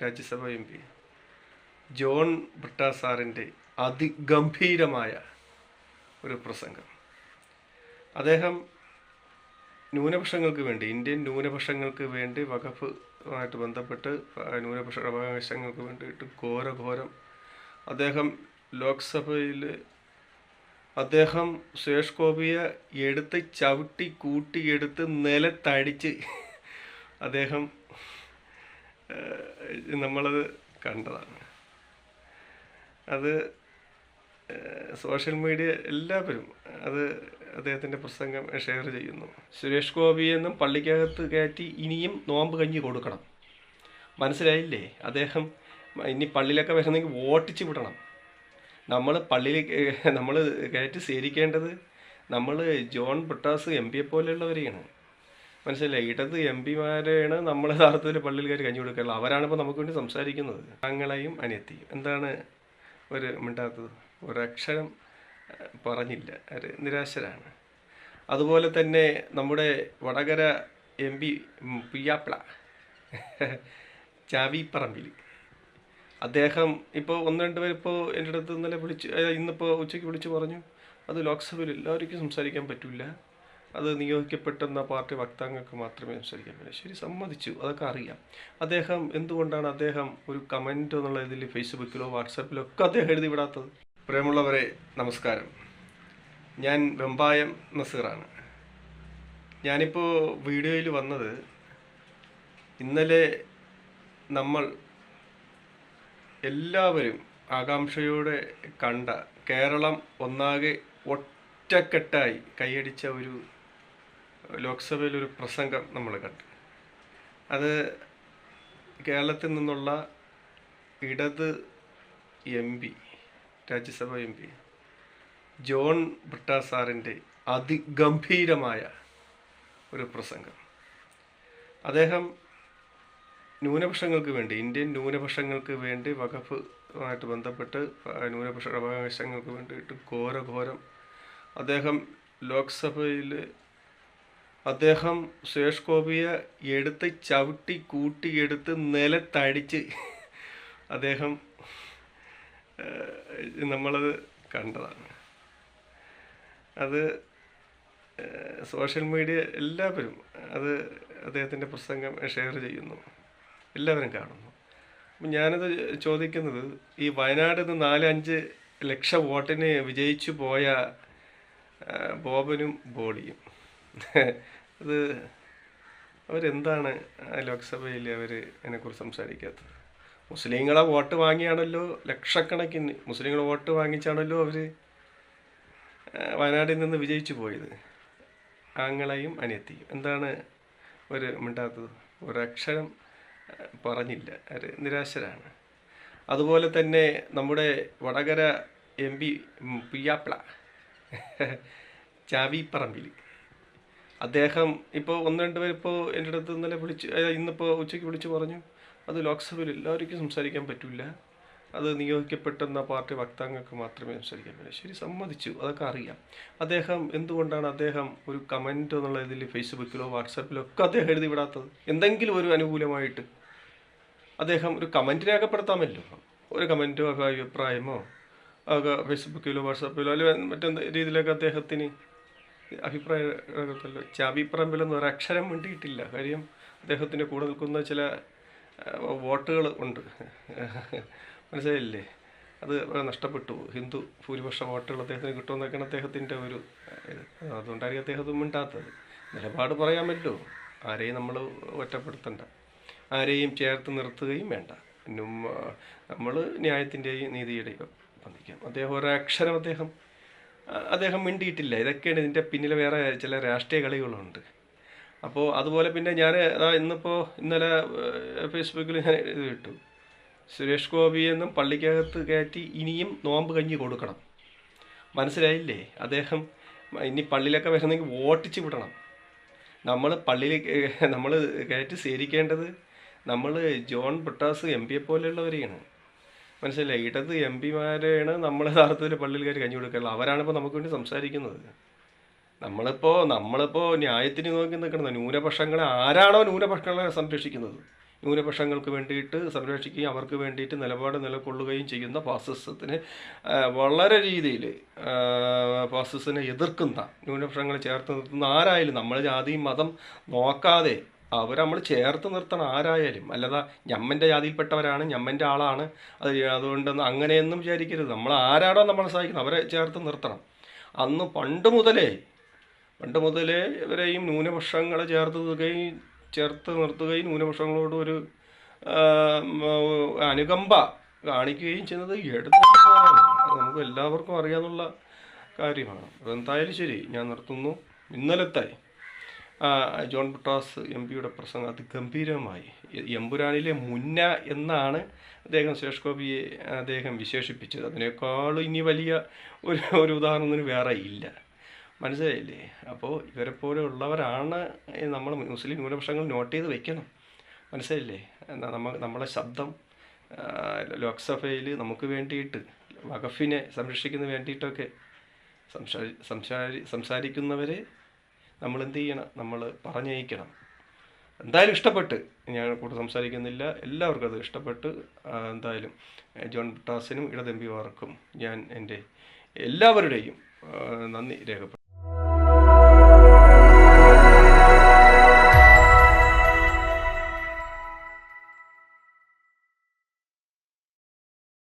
Rajya Sabha M P John Brittas സാറിൻ്റെ അതിഗംഭീരമായ ഒരു പ്രസംഗം. അദ്ദേഹം ന്യൂനപക്ഷങ്ങൾക്ക് വേണ്ടി, ഇന്ത്യൻ ന്യൂനപക്ഷങ്ങൾക്ക് വേണ്ടി വഖഫുമായിട്ട് ബന്ധപ്പെട്ട് ന്യൂനപക്ഷ അവകാശങ്ങൾക്ക് വേണ്ടിയിട്ട് ഘോരം അദ്ദേഹം ലോക്സഭയിൽ അദ്ദേഹം സുരേഷ് ഗോപിയെ എടുത്ത് ചവിട്ടി കൂട്ടിയെടുത്ത് നിലത്തടിച്ച് അദ്ദേഹം നമ്മളത് കണ്ടതാണ്. അത് സോഷ്യൽ മീഡിയ എല്ലാവരും അത് അദ്ദേഹത്തിൻ്റെ പ്രസംഗം ഷെയർ ചെയ്യുന്നു. സുരേഷ് ഗോപിയെന്നും പള്ളിക്കകത്ത് കയറ്റി ഇനിയും നോമ്പ് കഞ്ഞി കൊടുക്കണം. മനസ്സിലായില്ലേ? അദ്ദേഹം ഇനി പള്ളിയിലൊക്കെ വരുന്നെങ്കിൽ വോട്ടിച്ച് വിടണം. നമ്മൾ കയറ്റി സ്വീകരിക്കേണ്ടത് നമ്മൾ ജോൺ ബ്രിട്ടാസ് എം പിയെ പോലെയുള്ളവരെയാണ്. മനസ്സിലായി? ഇടത് എം പിമാരെയാണ് നമ്മൾ യഥാർത്ഥത്തിൽ പള്ളിയിൽ കയറി കഞ്ഞി കൊടുക്കാറുള്ളത്. അവരാണിപ്പോൾ നമുക്ക് വേണ്ടി സംസാരിക്കുന്നത്. താങ്കളെയും അനിയത്തിയും എന്താണ് ഒരു മിണ്ടാത്തത്? ഒരക്ഷരം പറഞ്ഞില്ല. ഒരു നിരാശരാണ്. അതുപോലെ തന്നെ നമ്മുടെ വടകര എം പി പിയാപ്ല ചാവിപ്പറമ്പിൽ അദ്ദേഹം ഇപ്പോൾ ഒന്ന് രണ്ട് പേർ ഇപ്പോൾ എൻ്റെ അടുത്ത് ഇന്നലെ ഇന്നിപ്പോൾ ഉച്ചയ്ക്ക് വിളിച്ച് പറഞ്ഞു അത് ലോക്സഭയിൽ എല്ലാവർക്കും സംസാരിക്കാൻ പറ്റില്ല, അത് നിയോഗിക്കപ്പെട്ടെന്ന പാർട്ടി വക്താംഗങ്ങൾക്ക് മാത്രമേ സംസാരിക്കാൻ പറ്റൂ. ശരി, സമ്മതിച്ചു, അതൊക്കെ അറിയാം. അദ്ദേഹം എന്തുകൊണ്ടാണ് അദ്ദേഹം ഒരു കമൻറ്റ് എന്നുള്ള ഇതിൽ ഫേസ്ബുക്കിലോ വാട്സാപ്പിലോ ഒക്കെ അദ്ദേഹം എഴുതി വിടാത്തത്? പ്രിയമുള്ളവരെ, നമസ്കാരം. ഞാൻ വെമ്പായം നസീറാണ്. ഞാനിപ്പോൾ വീഡിയോയിൽ വന്നത് ഇന്നലെ നമ്മൾ എല്ലാവരും ആകാംക്ഷയോടെ കണ്ട, കേരളം ഒന്നാകെ ഒറ്റക്കെട്ടായി കൈയടിച്ച ഒരു ലോക്സഭയിലൊരു പ്രസംഗം നമ്മൾ കണ്ടു. അത് കേരളത്തിൽ നിന്നുള്ള ഇടത് M P, Rajya Sabha M P John Brittas സാറിൻ്റെ അതിഗംഭീരമായ ഒരു പ്രസംഗം. അദ്ദേഹം ന്യൂനപക്ഷങ്ങൾക്ക് വേണ്ടി, ഇന്ത്യൻ ന്യൂനപക്ഷങ്ങൾക്ക് വേണ്ടി വഖഫുമായിട്ട് ബന്ധപ്പെട്ട് ന്യൂനപക്ഷ അവകാശങ്ങൾക്ക് വേണ്ടിയിട്ട് ഘോരം അദ്ദേഹം ലോക്സഭയിൽ അദ്ദേഹം സുരേഷ് ഗോപിയെ എടുത്ത് ചവിട്ടി കൂട്ടിയെടുത്ത് നിലത്തടിച്ച് അദ്ദേഹം നമ്മളത് കണ്ടതാണ്. അത് സോഷ്യൽ മീഡിയ എല്ലാവരും അത് അദ്ദേഹത്തിൻ്റെ പ്രസംഗം ഷെയർ ചെയ്യുന്നു, എല്ലാവരും കാണുന്നു. അപ്പം ഞാനത് ചോദിക്കുന്നത്, ഈ വയനാട് നിന്ന് 4-5 ലക്ഷം വോട്ടിന് വിജയിച്ചു പോയ ബോബനും ബോളിയും അത് അവരെന്താണ് ലോക്സഭയിൽ അവർ അതിനെക്കുറിച്ച് സംസാരിക്കാത്തത്? മുസ്ലിങ്ങളെ വോട്ട് വാങ്ങിയാണല്ലോ, ലക്ഷക്കണക്കിന് മുസ്ലിങ്ങളെ വോട്ട് വാങ്ങിച്ചാണല്ലോ അവർ വയനാട്ടിൽ നിന്ന് വിജയിച്ചു പോയത്. ആങ്ങളെയും അനിയത്തിയും എന്താണ് ഒരു മിണ്ടാത്തത്? ഒരക്ഷരം പറഞ്ഞില്ല. ഒരു നിരാശരാണ്. അതുപോലെ തന്നെ നമ്മുടെ വടകര എം പി പിയാപ്ല ചാവിപ്പറമ്പിൽ അദ്ദേഹം ഇപ്പോൾ ഒന്ന് രണ്ട് പേർ ഇപ്പോൾ എൻ്റെ അടുത്ത് ഇന്നിപ്പോൾ ഉച്ചയ്ക്ക് വിളിച്ച് പറഞ്ഞു അത് ലോക്സഭയിൽ എല്ലാവർക്കും സംസാരിക്കാൻ പറ്റില്ല, അത് നിയോഗിക്കപ്പെട്ടെന്ന പാർട്ടി വക്താംഗങ്ങൾക്ക് മാത്രമേ സംസാരിക്കാൻ പറ്റൂ. ശരി, സമ്മതിച്ചു, അതൊക്കെ അറിയാം. അദ്ദേഹം എന്തുകൊണ്ടാണ് അദ്ദേഹം ഒരു കമൻറ്റ് എന്നുള്ള ഇതിൽ ഫേസ്ബുക്കിലോ വാട്സാപ്പിലോ ഒക്കെ അദ്ദേഹം എഴുതി വിടാത്തത്? എന്തെങ്കിലും ഒരു അനുകൂലമായിട്ട് അദ്ദേഹം ഒരു കമൻറ്റ് രേഖപ്പെടുത്താമല്ലോ. ഒരു കമൻറ്റോ അഭിപ്രായമോ ഒക്കെ ഫേസ്ബുക്കിലോ വാട്സാപ്പിലോ അല്ലെങ്കിൽ മറ്റെന്ത് രീതിയിലൊക്കെ അദ്ദേഹത്തിന് അഭിപ്രായം രേഖപ്പെടുത്തല്ലോ. ചാവിപ്പറമ്പിലൊന്നും ഒരക്ഷരം വേണ്ടിയിട്ടില്ല. കാര്യം അദ്ദേഹത്തിൻ്റെ കൂടെ നിൽക്കുന്ന ചില വോട്ടുകൾ ഉണ്ട്, മനസ്സിലായില്ലേ? അത് നഷ്ടപ്പെട്ടു. ഹിന്ദു ഭൂരിപക്ഷ വോട്ടുകൾ അദ്ദേഹത്തിന് കിട്ടുമെന്നൊക്കെയാണ് അദ്ദേഹത്തിൻ്റെ ഒരു ഇത്. അതുകൊണ്ടായിരിക്കും അദ്ദേഹം മിണ്ടാത്തത്. നിലപാട് പറയാമല്ലോ. ആരെയും നമ്മൾ ഒറ്റപ്പെടുത്തണ്ട, ആരെയും ചേർത്ത് നിർത്തുകയും വേണ്ട. നമ്മൾ ന്യായത്തിൻ്റെയും നീതിയുടെയും ബന്ധിക്കാം. അദ്ദേഹം ഒരക്ഷരം അദ്ദേഹം മിണ്ടിയിട്ടില്ല. ഇതൊക്കെയാണ് ഇതിൻ്റെ പിന്നിൽ വേറെ ചില രാഷ്ട്രീയ കളികളുണ്ട്. അപ്പോൾ അതുപോലെ പിന്നെ ഞാൻ ഇന്നലെ ഫേസ്ബുക്കിൽ ഞാൻ ഇത് ഇട്ടു, സുരേഷ് ഗോപിയെന്നും പള്ളിക്കകത്ത് കയറ്റി ഇനിയും നോമ്പ് കഞ്ഞി കൊടുക്കണം. മനസ്സിലായില്ലേ? അദ്ദേഹം ഇനി പള്ളിയിലൊക്കെ വരുന്നെങ്കിൽ വോട്ടിച്ച് വിടണം. നമ്മൾ കയറ്റി സ്വീകരിക്കേണ്ടത് നമ്മൾ ജോൺ ബ്രിട്ടാസ് എം പിയെ പോലെയുള്ളവരെയാണ്. മനസ്സിലായി? ഇടത് എം പിമാരെയാണ് നമ്മൾ യഥാർത്ഥത്തിൽ പള്ളിയിൽ കയറി കഞ്ഞി കൊടുക്കാറുള്ളത്. അവരാണിപ്പോൾ നമുക്ക് വേണ്ടി സംസാരിക്കുന്നത്. നമ്മളിപ്പോൾ ന്യായത്തിന് നോക്കി നിൽക്കുന്നത്. ന്യൂനപക്ഷങ്ങളെ ആരാണോ ന്യൂനപക്ഷങ്ങളെ സംരക്ഷിക്കുന്നത്? ന്യൂനപക്ഷങ്ങൾക്ക് വേണ്ടിയിട്ട് സംരക്ഷിക്കുകയും അവർക്ക് വേണ്ടിയിട്ട് നിലപാട് നിലകൊള്ളുകയും ചെയ്യുന്ന ഫാസിസത്തിന് വളരെ രീതിയിൽ ഫാസിസത്തിനെ എതിർക്കുന്ന ന്യൂനപക്ഷങ്ങളെ ചേർത്ത് നിർത്തുന്ന ആരായാലും നമ്മൾ ജാതിയും മതം നോക്കാതെ അവരെ നമ്മൾ ചേർത്ത് നിർത്തണം ആരായാലും. അല്ലാതെ ഞമ്മൻ്റെ ജാതിയിൽപ്പെട്ടവരാണ്, ഞമ്മൻ്റെ ആളാണ്, അതുകൊണ്ടൊന്നും അങ്ങനെയൊന്നും വിചാരിക്കരുത്. നമ്മൾ ആരാണോ നമ്മൾ സഹായിക്കുന്നത് അവരെ ചേർത്ത് നിർത്തണം. അന്ന് പണ്ട് മുതലേ ഇവരെയും ന്യൂനപക്ഷങ്ങളെ ചേർത്ത് നിർത്തുകയും ന്യൂനപക്ഷങ്ങളോട് ഒരു അനുകമ്പ കാണിക്കുകയും ചെയ്യുന്നത് എടുത്തുകൊണ്ടാണ്. അത് നമുക്ക് എല്ലാവർക്കും അറിയാവുന്ന കാര്യമാണ്. അതെന്തായാലും ശരി, ഞാൻ നിർത്തുന്നു. ഇന്നലത്തെ ജോൺ ബ്രിട്ടാസ് MP-യുടെ പ്രസംഗം അതിഗംഭീരമായി. എമ്പുരാനിലെ മുന്ന എന്നാണ് അദ്ദേഹം സുരേഷ് ഗോപിയെ വിശേഷിപ്പിച്ചത്. അതിനേക്കാളും ഇനി വലിയ ഒരു ഉദാഹരണത്തിന് വേറെ ഇല്ല. മനസ്സിലായില്ലേ? അപ്പോൾ ഇവരെപ്പോലെ ഉള്ളവരാണ് നമ്മൾ മുസ്ലിം ന്യൂനപക്ഷങ്ങൾ നോട്ട് ചെയ്ത് വെക്കണം. മനസ്സിലായില്ലേ? നമ്മളെ ശബ്ദം ലോക്സഭയിൽ നമുക്ക് വേണ്ടിയിട്ട് വഖഫിനെ സംരക്ഷിക്കുന്നതിന് വേണ്ടിയിട്ടൊക്കെ സംസാരിക്കുന്നവരെ നമ്മൾ എന്ത് ചെയ്യണം? നമ്മൾ പറഞ്ഞയക്കണം. എന്തായാലും ഇഷ്ടപ്പെട്ട് ഞാൻ കൂടുതൽ സംസാരിക്കുന്നില്ല. എല്ലാവർക്കും അത് ഇഷ്ടപ്പെട്ട്. എന്തായാലും ജോൺ ബ്രിട്ടാസിനും ഇടത് MP-മാർക്കും ഞാൻ എൻ്റെ എല്ലാവരുടെയും നന്ദി രേഖപ്പെടുത്തുന്നു.